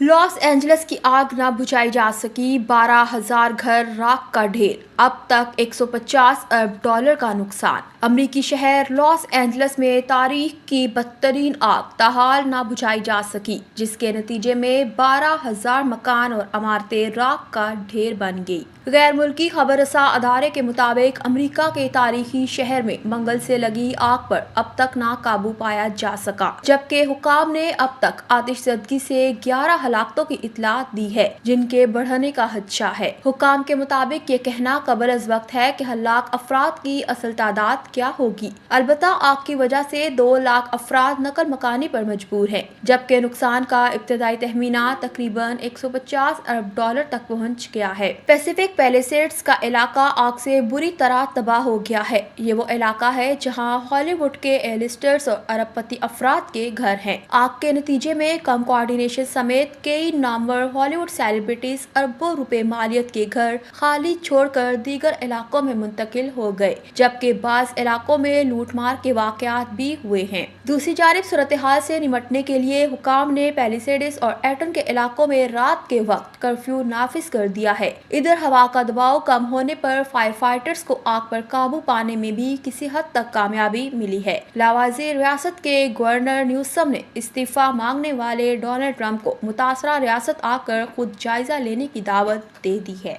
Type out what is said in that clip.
Los Angeles کی آگ نہ بجھائی جا سکی، 12,000 گھر راکھ کا ڈھیر، اب تک $150 ارب کا نقصان۔ امریکی شہر لاس اینجلس میں تاریخ کی بدترین آگ تاحال نہ بجھائی جا سکی، جس کے نتیجے میں 12,000 مکان اور عمارتیں راکھ کا ڈھیر بن گئی۔ غیر ملکی خبر رساں ادارے کے مطابق امریکہ کے تاریخی شہر میں منگل سے لگی آگ پر اب تک نہ قابو پایا جا سکا، جبکہ حکام نے اب تک آتش زدگی سے 11 ہلاکتوں کی اطلاع دی ہے، جن کے بڑھنے کا خدشہ ہے۔ حکام کے مطابق یہ کہنا قبل از وقت ہے کہ ہلاک افراد کی اصل تعداد کیا ہوگی۔ البتہ آگ کی وجہ سے 2 لاکھ افراد نقل مکانی پر مجبور ہیں، جبکہ نقصان کا ابتدائی تخمینہ تقریباً $150 ارب تک پہنچ گیا ہے۔ پیسیفک پیلیسیڈز کا علاقہ آگ سے بری طرح تباہ ہو گیا ہے۔ یہ وہ علاقہ ہے جہاں ہالی ووڈ کے اے لسٹرز اور ارب پتی افراد کے گھر ہیں۔ آگ کے نتیجے میں کم کوآرڈینیشن سمیت کئی نامور ہالی ووڈ سیلیبریٹیز اربوں روپے مالیت کے گھر خالی چھوڑ کر دیگر علاقوں میں منتقل ہو گئے، جبکہ بعض علاقوں میں لوٹ مار کے واقعات بھی ہوئے ہیں۔ دوسری جانب صورتحال سے نمٹنے کے لیے حکام نے پیلیسیڈز اور ایٹن کے علاقوں میں رات کے وقت کرفیو نافذ کر دیا ہے۔ ادھر ہوا کا دباؤ کم ہونے پر فائر فائٹرز کو آگ پر قابو پانے میں بھی کسی حد تک کامیابی ملی ہے۔ لاوازی ریاست کے گورنر نیوسم نے استعفیٰ مانگنے والے ڈونلڈ ٹرمپ کو متاثرہ ریاست آ کر خود جائزہ لینے کی دعوت دے دی ہے۔